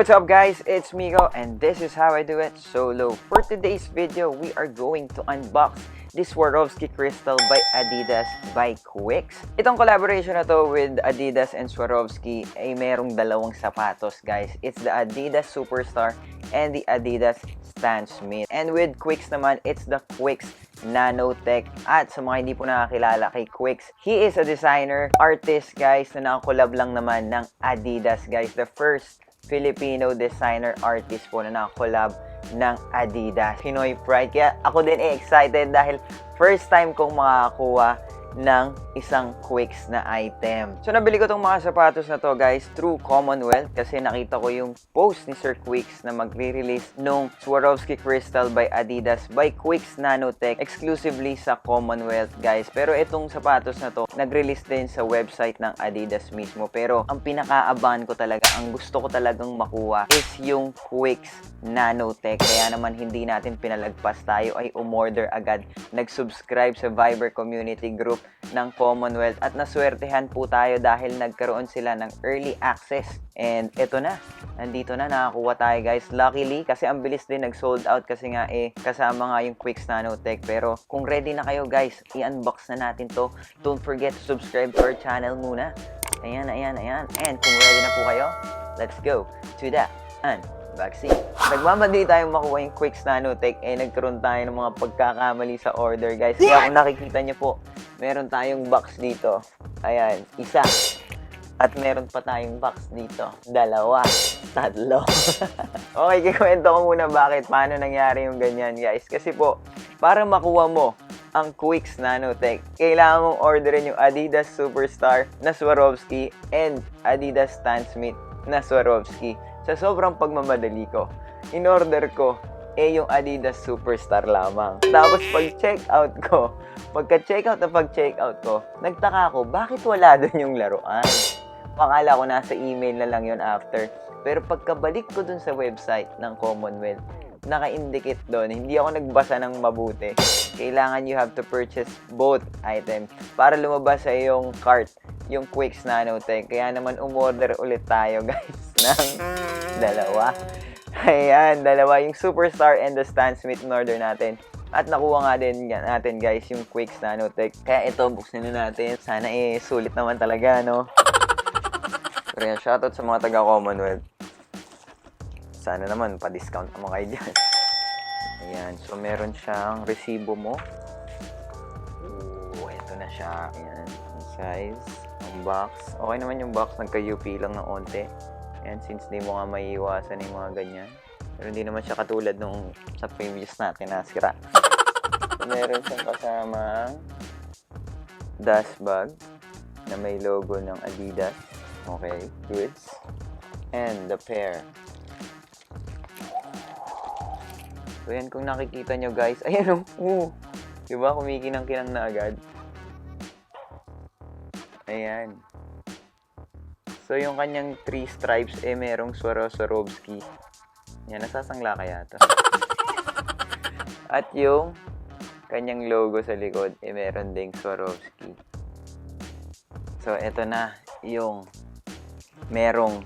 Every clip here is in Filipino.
what's up guys? It's Miccolo and this is how I do it solo. For today's video, we are going to unbox this Swarovski crystal by Adidas by QUICCS. Itong collaboration na to with Adidas and Swarovski ay merong dalawang sapatos guys. It's the Adidas Superstar and the Adidas Stan Smith. And with QUICCS naman, it's the QUICCS Nanotech. At sa mga hindi po nakakilala kay QUICCS, he is a designer, artist guys na nakakolab lang naman ng Adidas guys. The first Filipino designer artist po na nakakolab ng Adidas. Pinoy pride. Kaya ako din excited dahil first time kong makakakuha ng isang QUICCS na item. So, nabili ko tong mga sapatos na to guys through Commonwealth kasi nakita ko yung post ni Sir QUICCS na magre-release nung Swarovski Crystal by Adidas by QUICCS Nanotech exclusively sa Commonwealth guys. Pero itong sapatos na to, nag-release din sa website ng Adidas mismo. Pero ang pinakaabahan ko talaga, ang gusto ko talagang makuha is yung QUICCS Nanotech. Kaya naman hindi natin pinalagpas, tayo ay umorder agad. Nag-subscribe sa Viber community group ng Commonwealth at naswertehan po tayo dahil nagkaroon sila ng early access. And eto na, nandito na, nakakuha tayo guys. Luckily, kasi ang bilis din nag-sold out kasi nga kasama nga yung QUICCS Nanotech. Pero kung ready na kayo guys, i-unbox na natin to. Don't forget to subscribe to our channel muna. Ayan. And kung ready na po kayo, let's go to the unboxing. Nagmamadali tayong makuha yung QUICCS Nanotech, nagkaroon tayo ng mga pagkakamali sa order guys. Kaya kung nakikita nyo po, meron tayong box dito. Ayan, isa. At meron pa tayong box dito. Dalawa. Tatlo. Okay, kikwento ko muna paano nangyari yung ganyan guys. Kasi po, para makuha mo ang QUICCS Nanotech, kailangan mong orderin yung Adidas Superstar na Swarovski and Adidas Stan Smith na Swarovski. Sa sobrang pagmamadali ko, in-order ko yung Adidas Superstar lamang. Tapos pagka-checkout ko, nagtaka ako, bakit wala doon yung laruan? Akala ko nasa email na lang yun after. Pero pagkabalik ko dun sa website ng Commonwealth, naka-indicate doon, hindi ako nagbasa ng mabuti. Kailangan you have to purchase both items para lumabas sa iyong cart yung QUICCS Nanotech. Kaya naman umorder ulit tayo guys ng dalawa. Ayan, dalawa, yung Superstar and the Stan Smith in order natin. At nakuha nga din natin guys yung QUICCS Nanotech. Kaya ito, buksan na natin. Sana sulit naman talaga, no? Kaya shoutout sa mga taga-Commonwealth. Sana naman, pa-discount naman kayo dyan. Ayan, so meron siyang resibo mo. Ito na siya. Ayan, yung size, ang box. Okay naman yung box, nagka-UP lang ng onte. And since di mo nga maiiwasan yung mga ganyan. Pero hindi naman siya katulad nung sa previous natin na sira. So, meron siyang kasamang dust bag na may logo ng Adidas. Okay, goods. And the pair. So yan, kung nakikita nyo guys. Ayan o. Diba? Kumikinang-kinang na agad. Ayan. So, yung kanyang 3 stripes, merong Swarovski. Yan, nasasangla kaya ito. At yung kanyang logo sa likod, meron ding Swarovski. So, ito na yung merong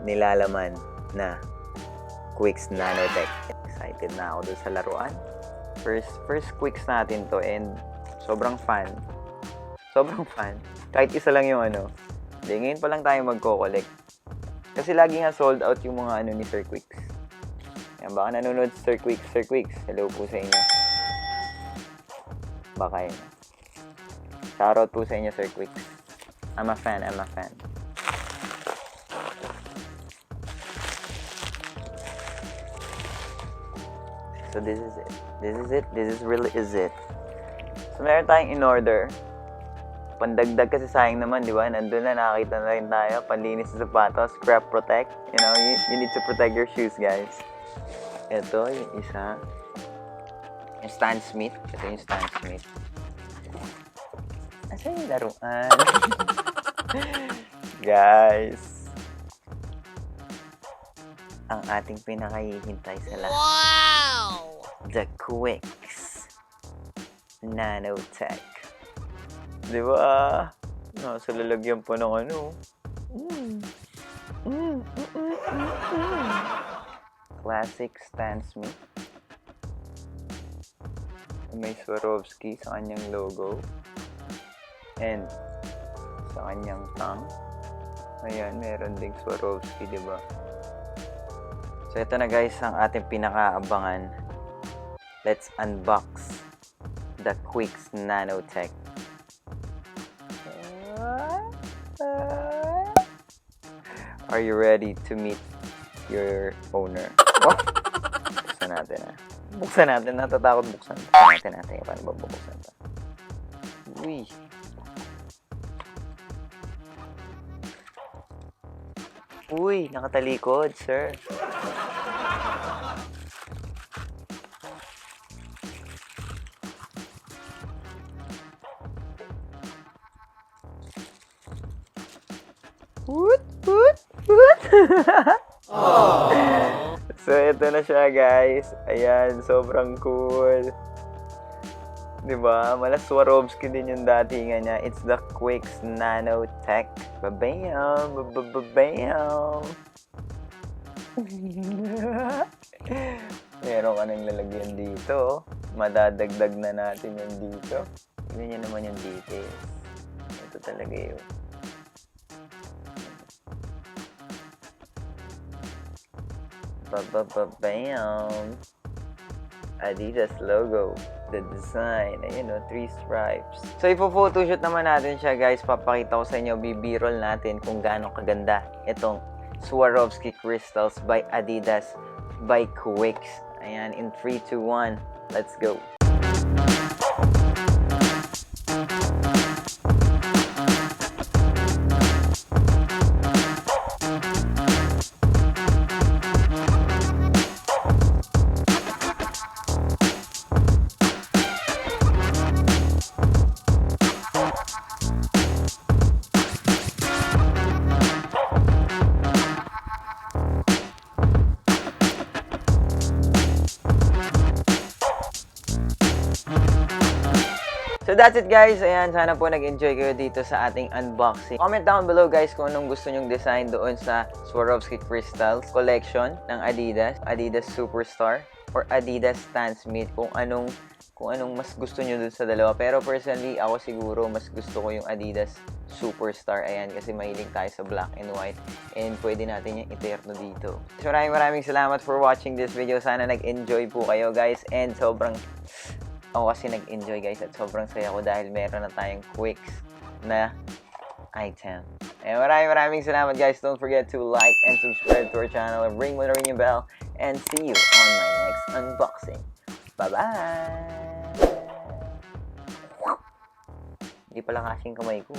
nilalaman na QUICCS Nanotech. Excited na ako doon sa laruan. First QUICCS natin to and sobrang fan. Kahit isa lang yung Hindi, ngayon pa lang tayo magko-collect. Kasi lagi nga sold out yung mga ni Sir QUICCS. Yan, baka nanonood Sir QUICCS. Sir QUICCS, hello po sa inyo. Baka yun. Shoutout po sa inyo, Sir QUICCS. I'm a fan. So this is it. This really is it. So meron tayong in-order. Pandagdag kasi sayang naman, di ba? Nandun na, nakakita na rin tayo. Panlinis sa sapatos, scrap protect. You know, you need to protect your shoes, guys. Ito, yung isa. Yung Stan Smith. Ito yung Stan Smith. Asan yung laruan? Guys. Ang ating pinakahihintay sa lahat. Wow! The QUICCS Nanotech. Diba? Nasa lalagyan pa ng classic Stan Smith. May Swarovski sa kanyang logo. And sa kanyang tongue. Ayan, meron ding Swarovski, diba? So, ito na guys ang ating pinakaabangan. Let's unbox the QUICCS Nanotech. Are you ready to meet your owner? Oh, buksan natin ha. Buksan natin. Natatakot buksan. Buksan natin. Paano ba bubuksan ito? Uy. Uy, nakatalikod, sir. Woot, woot, woot. So, ito na siya, guys. Ayan, sobrang cool. Diba? Mala Swarovski din yung datingan niya. It's the QUICCS Nanotech. Babam! Babam! Meron ka nang lalagyan dito. Madadagdag na natin yung dito. Tignan niyo naman yung details. Ito talaga yun. Babam! Adidas logo. The design. Ayun o, 3 stripes. So, ipo-photoshoot naman natin siya, guys. Papakita ko sa inyo, b-roll natin kung gaano kaganda itong Swarovski crystals by Adidas by QUICCS. Ayan, in 3, 2, 1. Let's go. So that's it guys. Ayan, sana po nag-enjoy kayo dito sa ating unboxing. Comment down below guys kung anong gusto nyong design doon sa Swarovski Crystals collection ng Adidas, Adidas Superstar or Adidas Stan Smith, kung anong mas gusto nyo dun sa dalawa. Pero personally, ako siguro mas gusto ko yung Adidas Superstar. Ayan, kasi mahilig tayo sa black and white. And pwede natin yung iterno dito. So maraming salamat for watching this video. Sana nag-enjoy po kayo guys. And ako kasi nag-enjoy guys at sobrang saya ko dahil meron na tayong QUICCS na item. And maraming salamat guys. Don't forget to like and subscribe to our channel and ring mo na rin yung bell. And see you on my next unboxing. Bye-bye! Hindi pala kasing kamay ko.